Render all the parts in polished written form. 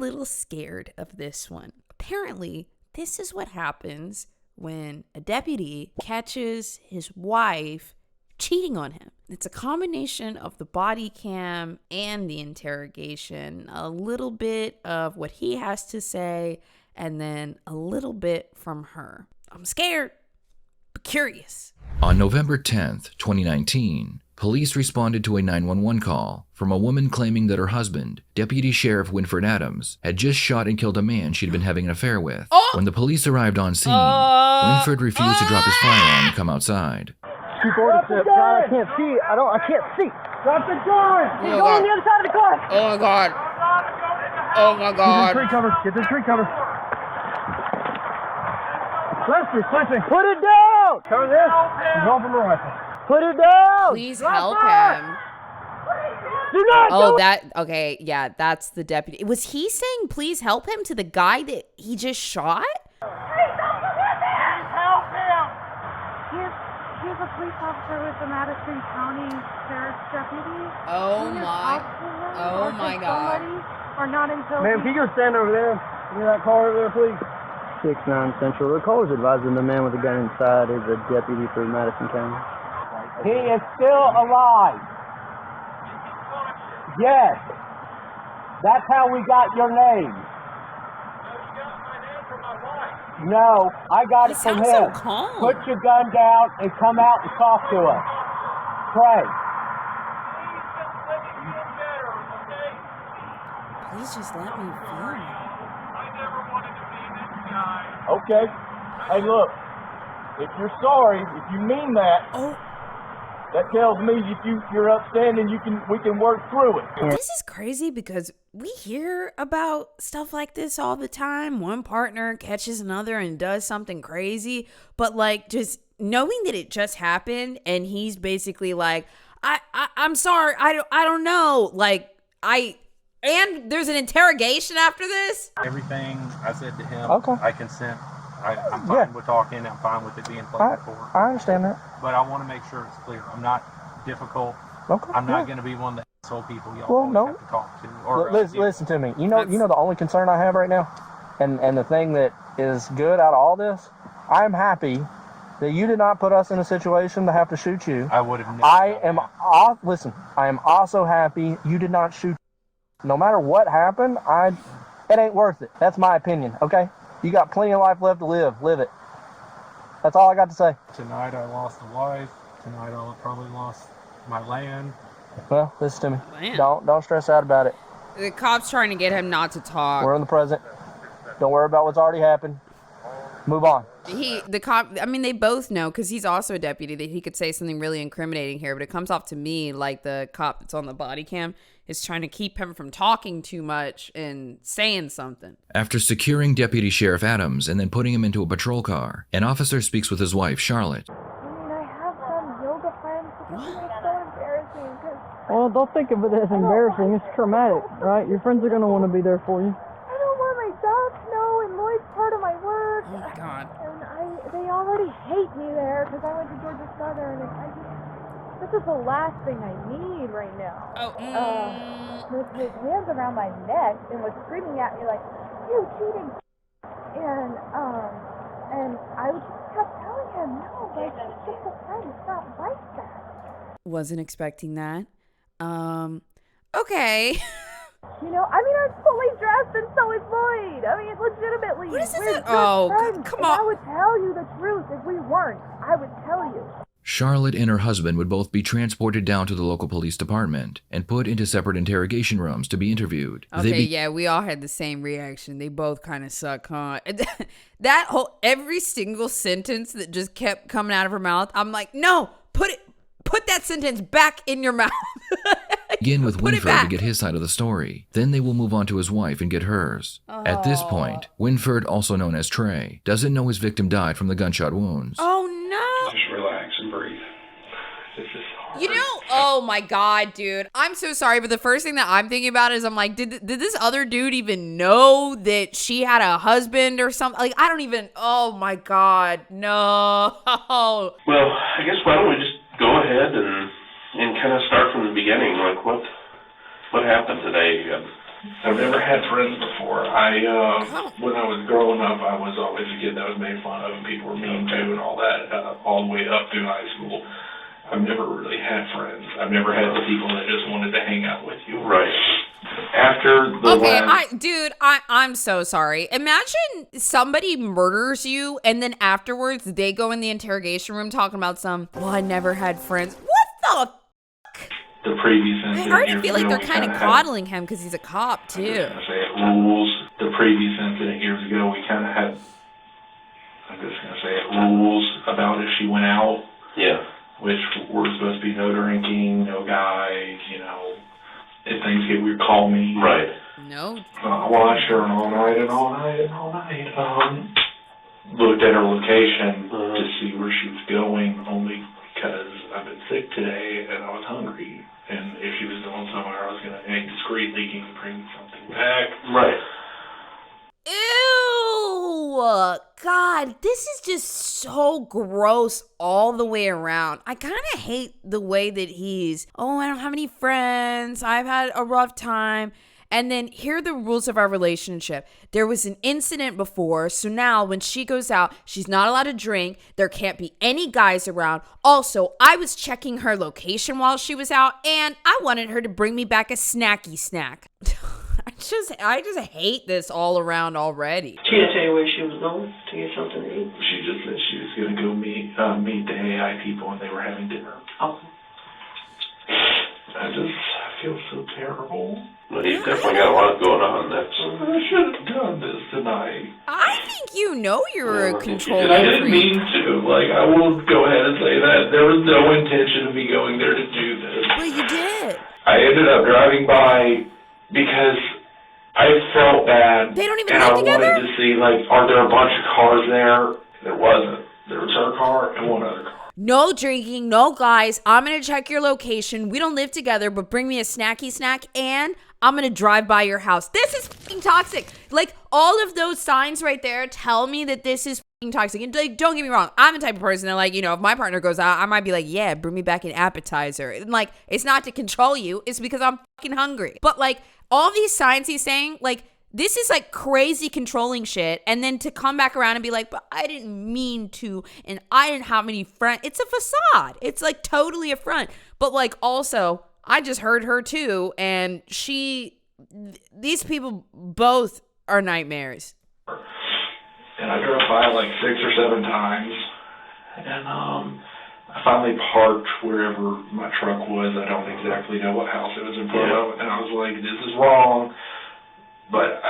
little scared of this one. Apparently, this is what happens when a deputy catches his wife cheating on him. It's a combination of the body cam and the interrogation, a little bit of what he has to say, and then a little bit from her. I'm scared, but curious. On November 10th, 2019, police responded to a 911 call from a woman claiming that her husband, Deputy Sheriff Winford Adams, had just shot and killed a man she'd been having an affair with. When the police arrived on scene, Winford refused to drop his firearm and come outside. 247. God, I can't see. I can't see. Drop the gun. He's going on the other side of the car. Oh my God. Oh my God. Get the tree cover. Get the tree cover. Lester, switching. Put it down. Cover this. Drop the rifle. Put it down. Please help him. Do not. Okay, yeah, that's the deputy. Was he saying please help him to the guy that he just shot? Please help him. He's a police officer with the Madison County Sheriff's Deputy. Oh my God. Or not until. Ma'am, can you go stand over there? Near that car over there, please. 6-9 Central. The call is advising the man with the gun inside is a deputy for Madison County. He is still alive. Yes. That's how we got your name. No, I got it from him. So calm. Put your gun down and come out and talk to us. Pray. Please just let me feel it. Okay. Hey, look. If you're sorry, if you mean that, that tells me if you're upstanding, we can work through it. This is crazy because we hear about stuff like this all the time. One partner catches another and does something crazy, but like just knowing that it just happened and he's basically like, I'm sorry, I don't know. And there's an interrogation after this. Everything I said to him, Okay. I consent. I'm fine with talking. I'm fine with it being played before. I understand that. But I want to make sure it's clear. I'm not difficult. Okay. I'm not going to be one of the asshole people y'all always have to talk to. Or Listen to me. You know the only concern I have right now, and the thing that is good out of all this, I'm happy that you did not put us in a situation to have to shoot you. I would have never. Listen, I am also happy you did not shoot. No matter what happened, it ain't worth it. That's my opinion, okay? You got plenty of life left to live. Live it. That's all I got to say. Tonight I lost a wife. Tonight I probably lost my land. Well, listen to me. Man. Don't stress out about it. The cop's trying to get him not to talk. We're in the present. Don't worry about what's already happened. Move on. The cop, I mean, they both know because he's also a deputy that he could say something really incriminating here, but it comes off to me like the cop that's on the body cam is trying to keep him from talking too much and saying something. After securing Deputy Sheriff Adams and then putting him into a patrol car, an officer speaks with his wife, Charlotte. I have some yoga friends. It's so embarrassing because Well, don't think of it as embarrassing. It's traumatic, right? Your friends are going to want to be there for you. I don't want my job to know, and Lloyd's part of my work. Oh, my God. And they already hate me there because I went to Georgia Southern, and this is the last thing I need right now. With his hands around my neck and was screaming at me like, "You cheating!" And I just kept telling him, "No, like it's just a friend. It's not like that." Wasn't expecting that. Okay. You know, I mean, I'm fully dressed and so is Lloyd. I mean, legitimately. What is this? We're Oh, friends, come and on. I would tell you the truth if we weren't. I would tell you. Charlotte and her husband would both be transported down to the local police department and put into separate interrogation rooms to be interviewed. Okay, yeah, we all had the same reaction. They both kind of suck, huh? That whole, every single sentence that just kept coming out of her mouth, I'm like, no, put that sentence back in your mouth. Begin with Put it Winford back. to get his side of the story. Then they will move on to his wife and get hers. At this point, Winford, also known as Trey, doesn't know his victim died from the gunshot wounds. Oh, no. Just relax and breathe. This is hard. You know, oh my God, dude. I'm so sorry, but the first thing that I'm thinking about is I'm like, did this other dude even know that she had a husband or something? Like, I don't even, oh my God, no. Well, I guess why don't we just go ahead and kind of start from the beginning, like what happened today? I've never had friends before. When I was growing up, I was always a kid that was made fun of and people were mean to and all that, all the way up through high school. I've never really had friends. I've never had the people that just wanted to hang out with you. Right. After the I'm so sorry. Imagine somebody murders you and then afterwards they go in the interrogation room talking about I never had friends. What the previous incident. I already feel like they're kind of coddling him because he's a cop too. The previous incident years ago, we kind of had, I'm just going to say it, rules about if she went out. Yeah. Which were supposed to be no drinking, no guys, if things get weird, call me. Right. No. I watched her all night. Looked at her location to see where she was going, only because I've been sick today and I was hungry. And if she was going somewhere, I was going to act discreetly and bring something back. Right. Ew! God, this is just so gross all the way around. I kind of hate the way that I don't have any friends. I've had a rough time. And then here are the rules of our relationship. There was an incident before, so now when she goes out, she's not allowed to drink. There can't be any guys around. Also, I was checking her location while she was out, and I wanted her to bring me back a snacky snack. I just hate this all around already. She didn't tell you where she was going to get something to eat? She just said she was going to go meet the AI people and they were having dinner. Oh. I feel so terrible. Well, he's definitely got a lot going on. I should have done this tonight. I think you're a controlling I didn't freak. mean to. I will go ahead and say that. There was no intention of me going there to do this. But you did. I ended up driving by because I felt bad. They don't even and live I together? wanted to see, are there a bunch of cars there? There wasn't. There was her car and one other car. No drinking, no guys. I'm going to check your location. We don't live together, but bring me a snacky snack and I'm going to drive by your house. This is fucking toxic. All of those signs right there tell me that this is fucking toxic. And don't get me wrong. I'm the type of person that if my partner goes out, I might be like, yeah, bring me back an appetizer. And it's not to control you. It's because I'm fucking hungry. But all these signs he's saying, this is crazy controlling shit. And then to come back around and be like, but I didn't mean to. And I didn't have any friends. It's a facade. It's totally a front. But also, I just heard her too. And these people both are nightmares. And I drove by 6 or 7 times. And I finally parked wherever my truck was. I don't exactly know what house it was in front of. And I was like, this is wrong. But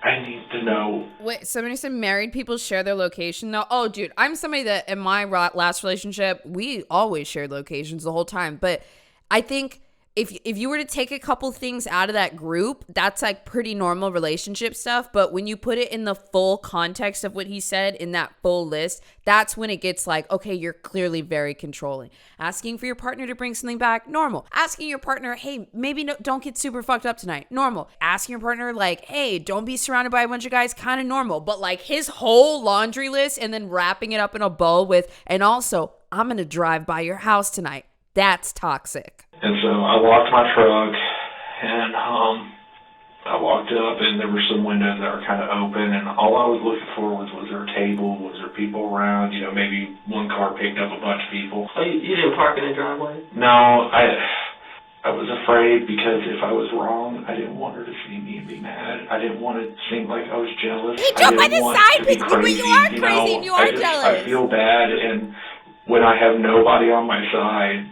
I need to know. Wait, somebody said married people share their location though. Oh, dude, I'm somebody that in my last relationship, we always shared locations the whole time. But I think if you were to take a couple things out of that group, that's pretty normal relationship stuff. But when you put it in the full context of what he said in that full list, that's when it gets okay, you're clearly very controlling. Asking for your partner to bring something back, normal. Asking your partner, hey, maybe don't get super fucked up tonight, normal. Asking your partner, hey, don't be surrounded by a bunch of guys, kind of normal. But his whole laundry list and then wrapping it up in a bow with, and also, I'm going to drive by your house tonight. That's toxic. And so I locked my truck, and I walked up, and there were some windows that were kind of open, and all I was looking for was there a table, was there people around, maybe one car picked up a bunch of people. Oh, you didn't park in the driveway? No, I was afraid because if I was wrong, I didn't want her to see me and be mad. I didn't want to seem like I was jealous. He drove by the side, but you are crazy and you are jealous. I feel bad, and when I have nobody on my side,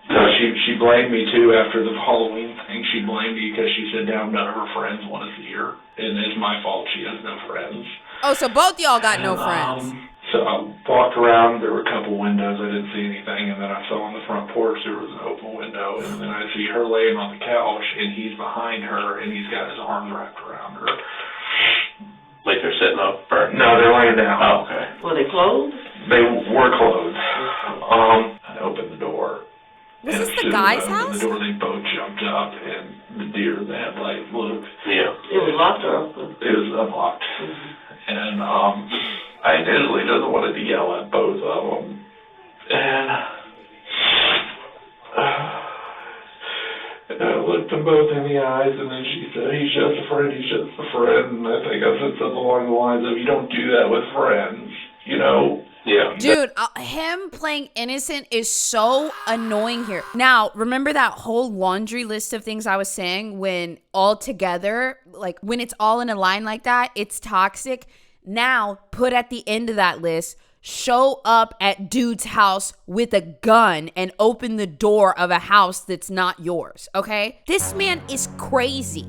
So she blamed me, too, after the Halloween thing. She blamed me because she said none of her friends want to see her. And it's my fault she has no friends. Oh, so both y'all got no friends. So I walked around. There were a couple windows. I didn't see anything. And then I saw on the front porch there was an open window. And then I see her laying on the couch, and he's behind her, and he's got his arms wrapped around her. Like they're sitting up? No, they're laying down. Oh, okay. Were they closed? They were closed. I opened the door. Was this the guy's house? The door, they both jumped up, and the deer in the headlight looked. Yeah. It was locked or open? It was unlocked. And I initially just wanted to yell at both of them. And I looked looked them both in the eyes, and then she said, he's just a friend, he's just a friend. And I think I said something along the lines of, you don't do that with friends, you know? Yeah. Dude, him playing innocent is so annoying here. Now, remember that whole laundry list of things I was saying when all together, like when it's all in a line like that, it's toxic. Now, put at the end of that list, show up at dude's house with a gun and open the door of a house that's not yours, okay? This man is crazy.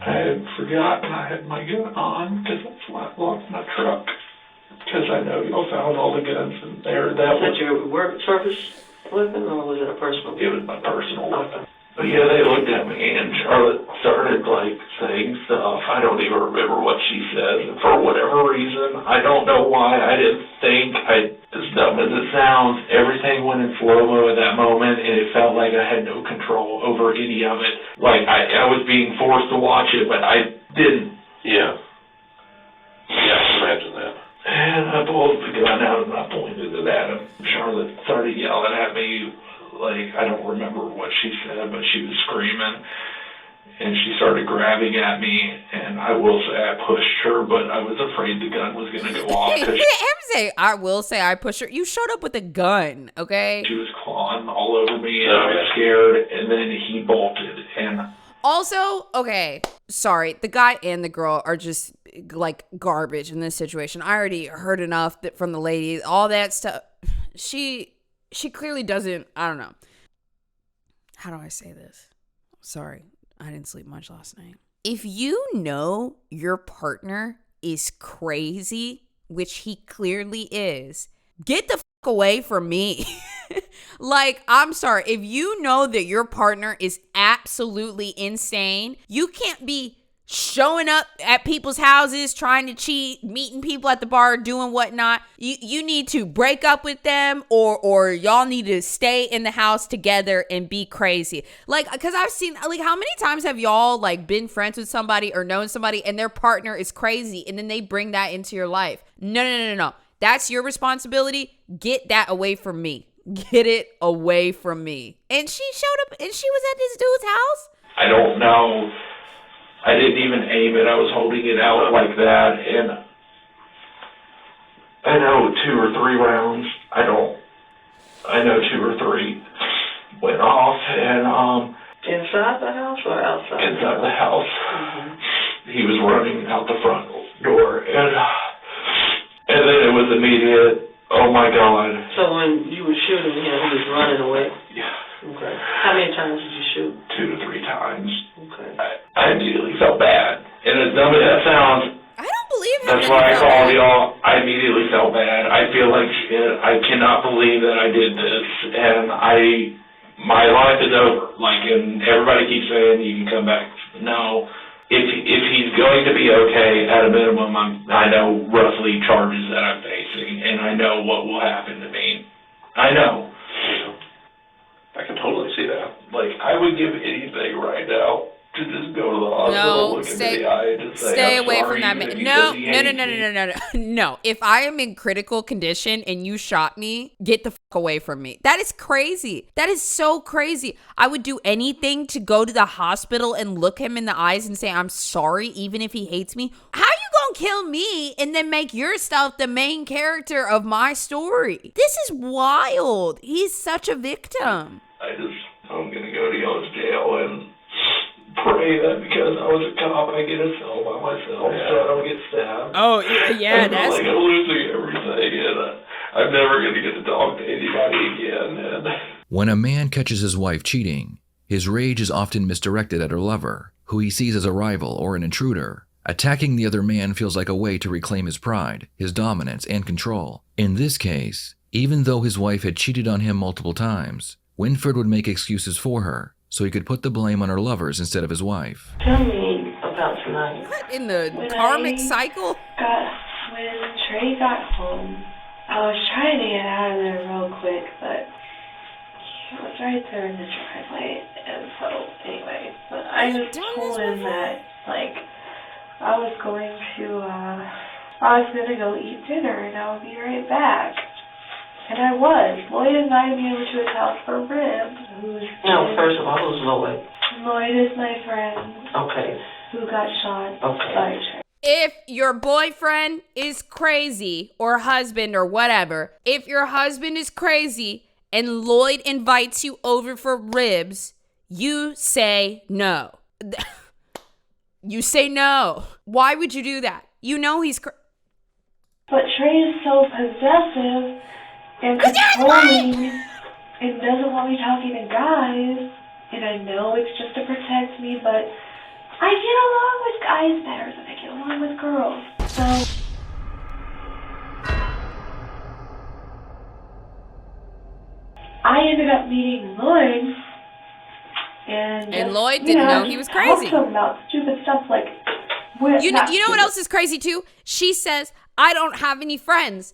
I had forgotten I had my gun on because that's why I locked my truck. Because I know y'all found all the guns in there. Was that your work service weapon, or was it a personal? It was my personal weapon. But yeah, they looked at me, and Charlotte started, like, saying stuff. I don't even remember what she said. And for whatever reason, I don't know why, I didn't think, as dumb as it sounds, everything went in slow-mo at that moment, and it felt like I had no control over any of it. Like, I was being forced to watch it, but I didn't. Yeah. Yeah, imagine that. And I pulled the gun out and I pointed it at him. Charlotte started yelling at me, like, I don't remember what she said, but she was screaming. And she started grabbing at me, and I will say I pushed her, but I was afraid the gun was going to go off. I will say I pushed her. You showed up with a gun, okay? She was clawing all over me, and I was scared, and then he bolted, and... Also, okay, sorry, the guy and the girl are just like garbage in this situation. I already heard enough from the lady, all that stuff. She clearly doesn't, I don't know. How do I say this? Sorry, I didn't sleep much last night. If you know your partner is crazy, which he clearly is, get the fuck away from me. Like, I'm sorry. If you know that your partner is absolutely insane, you can't be showing up at people's houses, trying to cheat, meeting people at the bar, doing whatnot. You need to break up with them, or y'all need to stay in the house together and be crazy. Like, because I've seen, like, how many times have y'all, like, been friends with somebody or known somebody and their partner is crazy and then they bring that into your life? No. That's your responsibility. Get that away from me. Get it away from me. And she showed up and she was at this dude's house? I don't know. I didn't even aim it. I was holding it out like that, and I know 2 or 3 rounds. I know 2 or 3 went off, and inside the house or outside? Inside the house. Mm-hmm. He was running out the front door, and then it was immediate. Oh my God. So when you were shooting him, he was running away? Yeah. Okay. How many times did you shoot? 2 to 3 times. Okay. I immediately felt bad. And as dumb as that sounds, I don't believe him. That's why I called y'all. I immediately felt bad. I feel like shit. I cannot believe that I did this. And my life is over. Like, and everybody keeps saying you can come back. No. If he's going to be okay, at a minimum, I know roughly charges that I'm facing, and I know what will happen to me. I know. I can totally see that. Like, I would give anything right now to just go to the hospital, look into the eye, and just say, stay I'm away sorry, from that man. No. If I am in critical condition and you shot me, get the fuck away from me. That is crazy. That is so crazy. I would do anything to go to the hospital and look him in the eyes and say, I'm sorry, even if he hates me. How you gonna kill me and then make yourself the main character of my story? This is wild. He's such a victim. I'm gonna go to y'all's jail and pray that because I was a cop, I get a cell by myself, so I don't get stabbed. Oh, yeah, and that's... I'm like losing everything, and I'm never going to get to talk to anybody again. And when a man catches his wife cheating, his rage is often misdirected at her lover, who he sees as a rival or an intruder. Attacking the other man feels like a way to reclaim his pride, his dominance, and control. In this case, even though his wife had cheated on him multiple times, Winford would make excuses for her, so he could put the blame on her lovers instead of his wife. Tell me about tonight. What in the karmic cycle? When Trey got home, I was trying to get out of there real quick, but he was right there in the driveway, and so, anyway, but I just told him that, like, I was going to go eat dinner, and I would be right back. And I was. Lloyd invited me over to his house for ribs. No, first of all, it was Lloyd. Lloyd is my friend. Okay. Who got shot by Trey. If your boyfriend is crazy, or husband, or whatever, if your husband is crazy and Lloyd invites you over for ribs, you say no. You say no. Why would you do that? You know he's But Trey is so possessive and controlling and doesn't want me talking to guys. And I know it's just to protect me, but I get along with guys better than I get along with girls. So I ended up meeting Lloyd, and Lloyd didn't know he was crazy. Talked to him about stupid stuff like you know what else is crazy too? She says, I don't have any friends.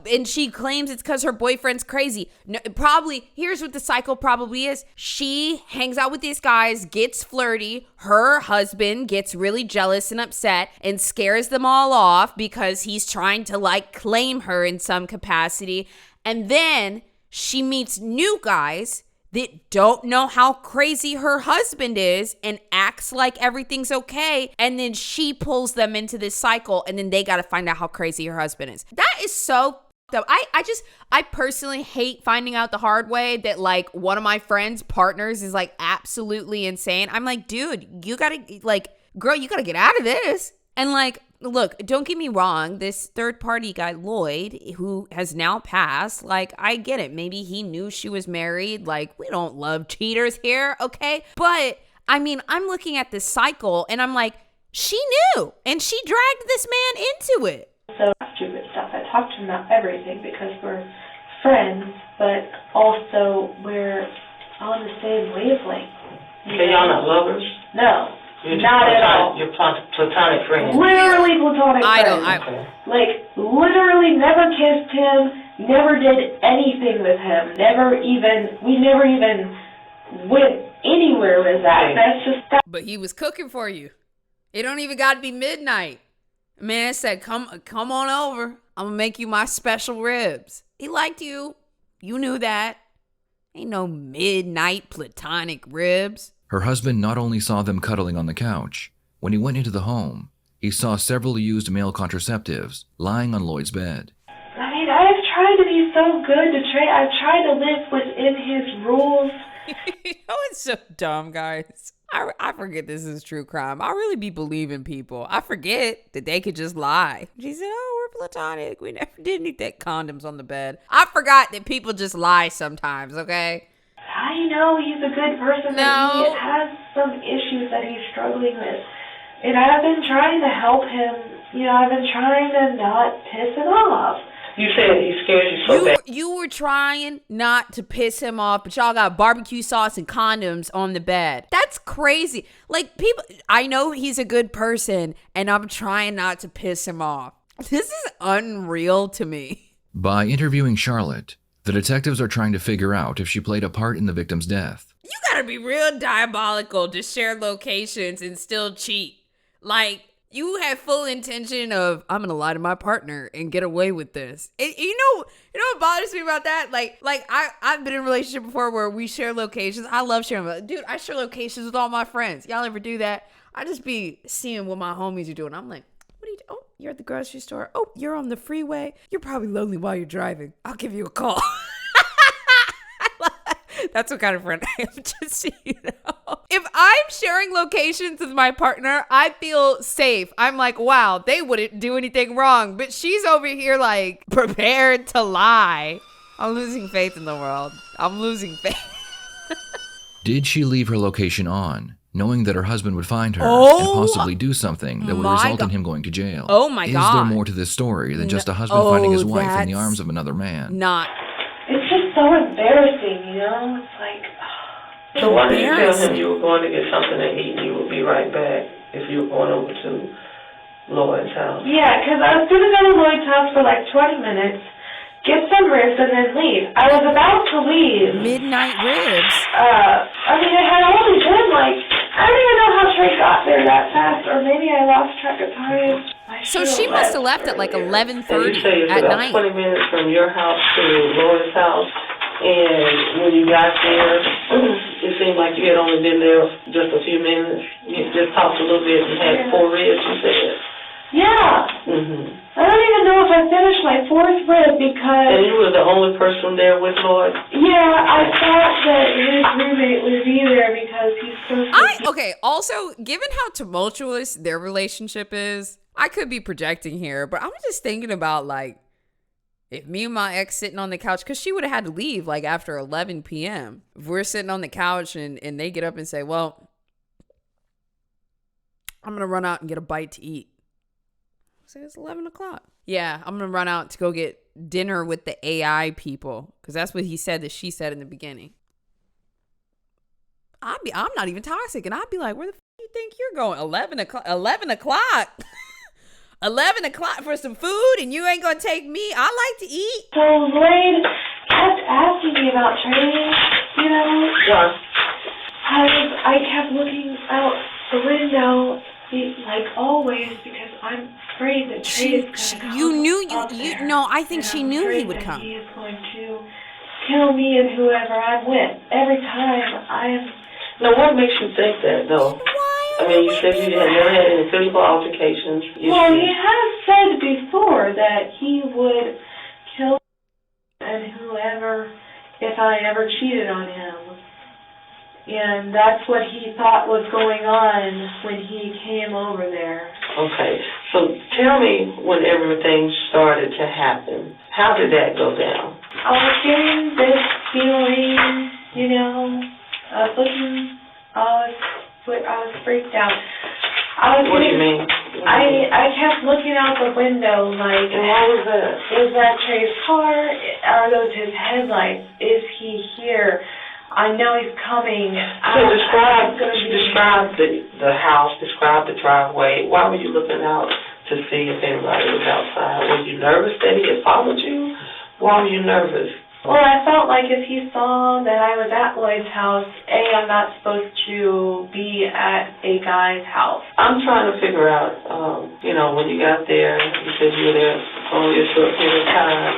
And she claims it's because her boyfriend's crazy. No, probably, here's what the cycle probably is. She hangs out with these guys, gets flirty. Her husband gets really jealous and upset and scares them all off because he's trying to like claim her in some capacity. And then she meets new guys that don't know how crazy her husband is and acts like everything's okay. And then she pulls them into this cycle, and then they got to find out how crazy her husband is. That is so up. I personally hate finding out the hard way that like one of my friends' partners is like absolutely insane. I'm like, dude, you gotta like, girl, you gotta get out of this. And like, look, don't get me wrong. This third party guy, Lloyd, who has now passed, like, I get it. Maybe he knew she was married. Like, we don't love cheaters here, okay? But, I mean, I'm looking at this cycle and I'm like, she knew and she dragged this man into it. So stupid stuff. I talk to him about everything because we're friends, but also we're on the same wavelength. So y'all not lovers? No. Not at all. You're platonic friends. Literally platonic friends. Like, literally never kissed him, never did anything with him, we never even went anywhere with that. That's just that. But he was cooking for you. It don't even got to be midnight. Man said, come on over. I'm gonna make you my special ribs. He liked you. You knew that. Ain't no midnight platonic ribs. Her husband not only saw them cuddling on the couch, when he went into the home, he saw several used male contraceptives lying on Lloyd's bed. I mean, I've tried to be so good to Trey. I've tried to live within his rules. You know, it's so dumb, guys. I forget this is true crime. I really be believing people. I forget that they could just lie. She said, oh, we're platonic. We never did need that condoms on the bed. I forgot that people just lie sometimes, okay? I know he's a good person, but he has some issues that he's struggling with. And I've been trying to help him. You know, I've been trying to not piss him off. You said he scares you so bad. You were trying not to piss him off, but y'all got barbecue sauce and condoms on the bed. That's crazy. Like, people, I know he's a good person, and I'm trying not to piss him off. This is unreal to me. By interviewing Charlotte, the detectives are trying to figure out if she played a part in the victim's death. You gotta be real diabolical to share locations and still cheat. Like, you have full intention of, I'm gonna lie to my partner and get away with this. You know what bothers me about that? Like I've been in a relationship before where we share locations. I love sharing. Dude, I share locations with all my friends. Y'all ever do that? I just be seeing what my homies are doing. I'm like, what are you doing? Oh, you're at the grocery store. Oh, you're on the freeway. You're probably lonely while you're driving. I'll give you a call. That's what kind of friend I am, just so you know. If I'm sharing locations with my partner, I feel safe. I'm like, wow, they wouldn't do anything wrong. But she's over here like prepared to lie. I'm losing faith in the world. I'm losing faith. Did she leave her location on, knowing that her husband would find her and possibly do something that would result in him going to jail? Oh my God. Is there more to this story than just a husband finding his wife in the arms of another man? Not. It's just so embarrassing, you know? It's like, so why did you tell him you were going to get something to eat and you would be right back if you were going over to Lloyd's house? Yeah, because I was going to go to Lloyd's house for like 20 minutes, get some ribs, and then leave. I was about to leave. Midnight ribs? I mean, it had only been like, I don't even know how Trey got there that fast, or maybe I lost track of time. So she must have left at like 11:30 at night. 20 minutes from your house to Lloyd's house, And when you got there, it seemed like you had only been there just a few minutes. You just talked a little bit and had 4 ribs, you said. Yeah. I don't even know if I finished my 4th rib because... And you were the only person there with Lloyd? Yeah, I thought that his roommate would be there because he's supposed to... Okay, also, given how tumultuous their relationship is, I could be projecting here, but I'm just thinking about, like, if me and my ex sitting on the couch, because she would have had to leave, like, after 11 p.m. If we're sitting on the couch and they get up and say, well, I'm going to run out and get a bite to eat. Say it's 11 o'clock. Yeah, I'm going to run out to go get dinner with the AI people, because that's what he said that she said in the beginning. I'm not even toxic, and I'd be like, where the f*** you think you're going? 11 o'clock? 11 o'clock? 11 o'clock for some food, and you ain't going to take me? I like to eat. So Lloyd kept asking me about training, you know? Yeah. I kept looking out the window, like always, because I'm afraid that Trey is going to come. You knew no, I think she knew he would come. He is going to kill me and whoever I'm with. Every time I'm... Now, what makes you think that, though? I mean, you said you had never had any physical altercations. Well, he has said before that he would kill and whoever if I ever cheated on him. And that's what he thought was going on when he came over there. Okay, so tell me when everything started to happen. How did that go down? I was getting this feeling, you know, I was freaked out. What do you mean? I kept looking out the window like, and what was that? Is that Trey's car? Are those his headlights? Is he here? I know he's coming. So describe the house, describe the driveway. Why were you looking out to see if anybody was outside? Were you nervous that he had followed you? Why were you nervous? Well, I felt like if he saw that I was at Lloyd's house, I'm not supposed to be at a guy's house. I'm trying to figure out, when you got there, you said you were there only a short period of time,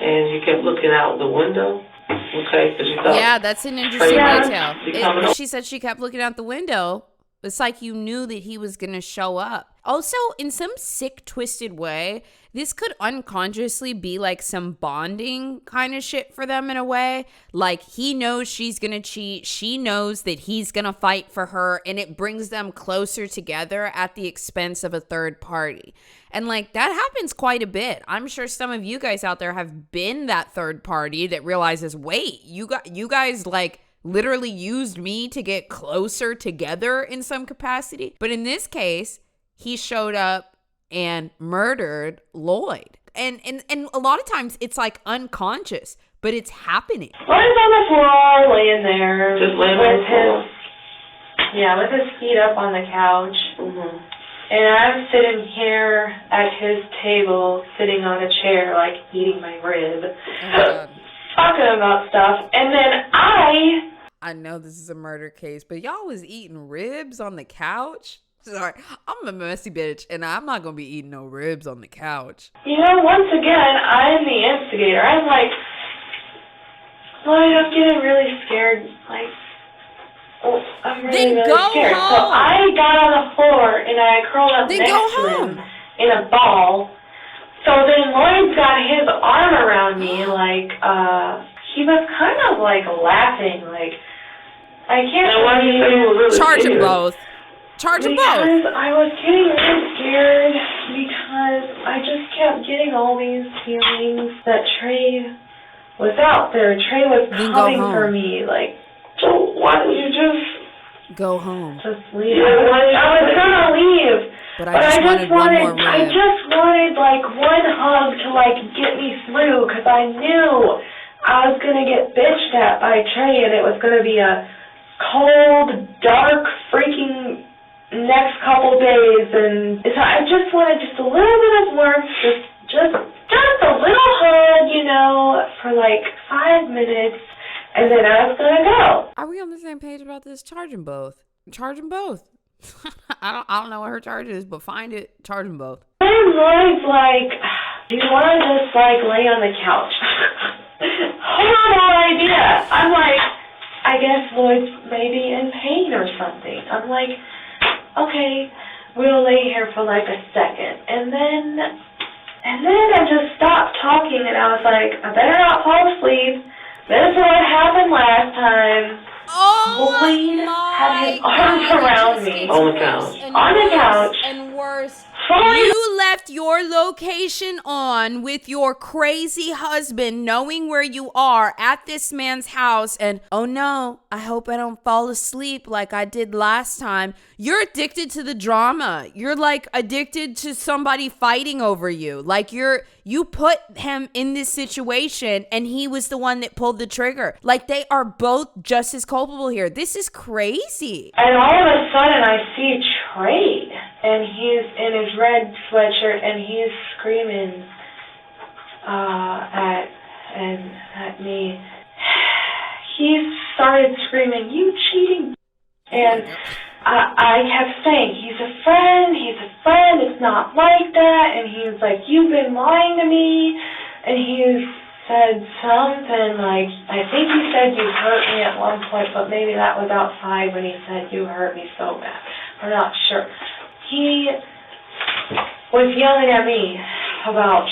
and you kept looking out the window. Okay, because you thought... Yeah, that's an interesting detail. She said she kept looking out the window. It's like you knew that he was going to show up. Also, in some sick, twisted way, this could unconsciously be like some bonding kind of shit for them in a way. Like, he knows she's going to cheat. She knows that he's going to fight for her. And it brings them closer together at the expense of a third party. And like, that happens quite a bit. I'm sure some of you guys out there have been that third party that realizes, wait, you guys like literally used me to get closer together in some capacity. But in this case, he showed up and murdered Lloyd. And a lot of times it's like unconscious, but it's happening. Lloyd's on the floor, laying there. Just laying on the floor? With his feet up on the couch. Mm-hmm. And I'm sitting here at his table, sitting on a chair, like eating my rib, talking about stuff. And then I know this is a murder case, but y'all was eating ribs on the couch? Sorry, I'm a messy bitch, and I'm not going to be eating no ribs on the couch. Once again, I'm the instigator. I'm like, I'm getting really scared. Like, I'm really scared. Home. So I got on the floor, and I curled up next to him in a ball. So then Lloyd's got his arm around me, like, he was kind of, like, laughing, like, I can't... Now, why do you say you were really Charge scared? them both. Charge them both. Because I was getting really scared because I just kept getting all these feelings that Trey was out there. Trey was coming for me. Like, so why didn't you just... Go home. Just leave. I was gonna leave. But I just wanted one more rib. I just wanted, like, one hug to, like, get me through because I knew I was gonna get bitched at by Trey and it was gonna be a cold, dark, freaking... next couple days, and so I just wanted just a little bit of warmth, just a little hug, for like 5 minutes, and then I was gonna go. Are we on the same page about this? Charge them both. Charge them both. I don't know what her charge is, but find it. Charge them both. And Lloyd's like, do you want to just like lay on the couch? horrible idea. I'm like, I guess Lloyd's maybe in pain or something. I'm like, okay, we'll lay here for like a second. And then I just stopped talking and I was like, I better not fall asleep. This is what happened last time. Lloyd had his arms around me. On the couch. On the couch. And worse. Falling. You left your location on with your crazy husband knowing where you are at this man's house and, oh no, I hope I don't fall asleep like I did last time. You're addicted to the drama. You're like addicted to somebody fighting over you. Like you put him in this situation and he was the one that pulled the trigger. Like they are both just as culpable here. This is crazy. And all of a sudden I see Trey. And he's in his red sweatshirt, and he's screaming at me. He started screaming, "You cheating!" And I kept saying, "He's a friend. It's not like that." And he was like, "You've been lying to me." And he said something like, I think he said you hurt me at one point, but maybe that was outside when he said you hurt me so bad. I'm not sure. He was yelling at me about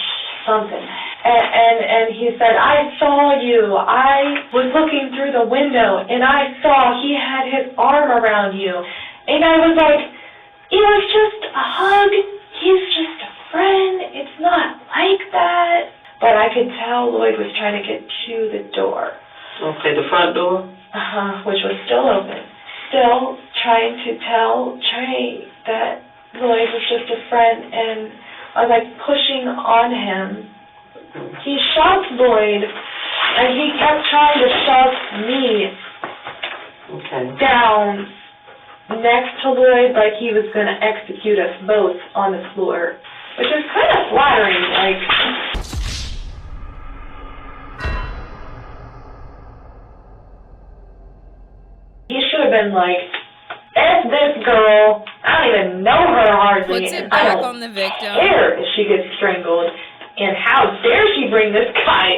something. And he said, I saw you. I was looking through the window, and I saw he had his arm around you. And I was like, it was just a hug. He's just a friend. It's not like that. But I could tell Lloyd was trying to get to the door. Okay, the front door? Which was still open. Still trying to tell Trey that Lloyd was just a friend, and I was like pushing on him. He shoved Lloyd, and he kept trying to shove me down next to Lloyd like he was going to execute us both on the floor, which is kind of flattering. Like, he should have been like, F this girl. I don't even know her hardly. Puts it back on the victim. I don't care if she gets strangled. And how dare she bring this guy?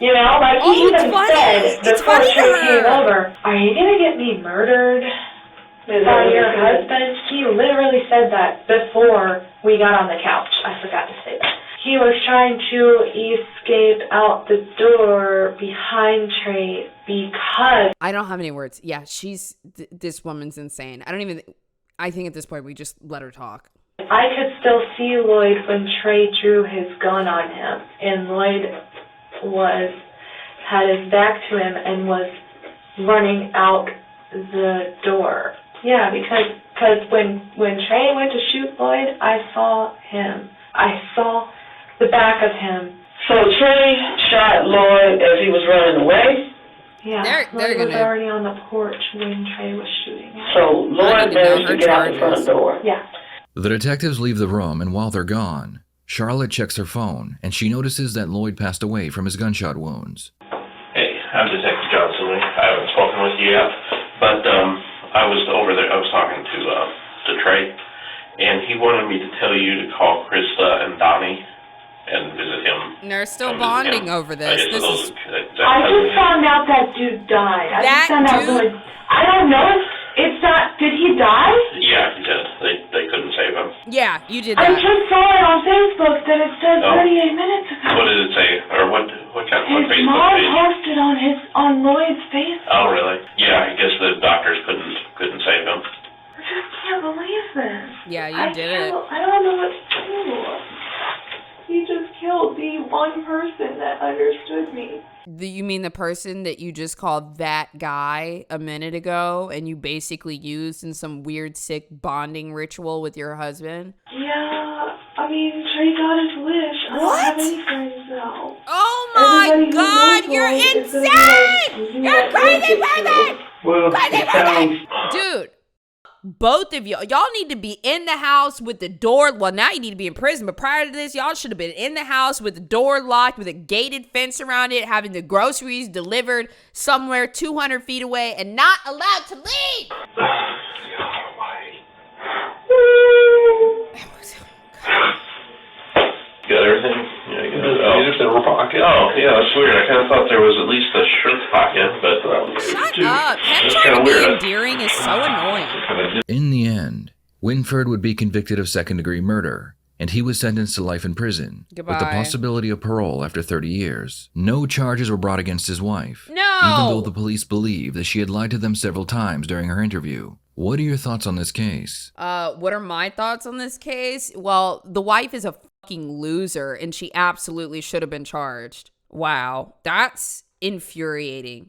You know, like he even said before she came over, are you going to get me murdered by your husband? He literally said that before we got on the couch. I forgot to say that. He was trying to escape out the door behind Trey because... I don't have any words. Yeah, this woman's insane. I think at this point we just let her talk. I could still see Lloyd when Trey drew his gun on him, and Lloyd had his back to him and was running out the door. Yeah, because when Trey went to shoot Lloyd, I saw him. I saw the back of him. So Trey shot Lloyd as he was running away? Yeah, Lloyd was already on the porch when Trey was shooting him. So Lloyd managed to get out the front door? Yeah. The detectives leave the room, and while they're gone, Charlotte checks her phone, and she notices that Lloyd passed away from his gunshot wounds. Hey, I'm Detective Johnson. I haven't spoken with you yet, but I was over there. I was talking to Trey, and he wanted me to tell you to call Krista and Donnie and visit him. And they're still bonding over this. I just found out that dude died. I don't know. It's not. Did he die? Yeah, he did. They couldn't save him. Yeah, you did that. I just saw it on Facebook that it said 38 minutes ago. What did it say? Or what kind of His Facebook mom page? posted on Lloyd's Facebook. Oh, really? Yeah, I guess the doctors couldn't save him. I just can't believe this. Yeah, you did it. I don't know what to do. He just killed the one person that understood me. You mean the person that you just called that guy a minute ago and you basically used in some weird, sick bonding ritual with your husband? Yeah, I mean, Trey got his wish. I don't have any friends now. Oh my God, you're insane! You're crazy person! Well, it sounds... Dude. Both of y'all need to be in the house with the door. Well, now you need to be in prison, but prior to this, y'all should have been in the house with the door locked, with a gated fence around it, having the groceries delivered somewhere 200 feet away, and not allowed to leave. Got everything? Yeah, you got it. Oh, just in her pocket. Oh, Yeah, that's weird. I kind of thought there was at least a shirt pocket, but Shut up. Him trying to be endearing is so annoying. In the end, Winford would be convicted of second-degree murder, and he was sentenced to life in prison, with the possibility of parole after 30 years. No charges were brought against his wife, no, even though the police believe that she had lied to them several times during her interview. What are your thoughts on this case? What are my thoughts on this case? Well, the wife is a fucking loser, and she absolutely should have been charged. Wow, that's infuriating.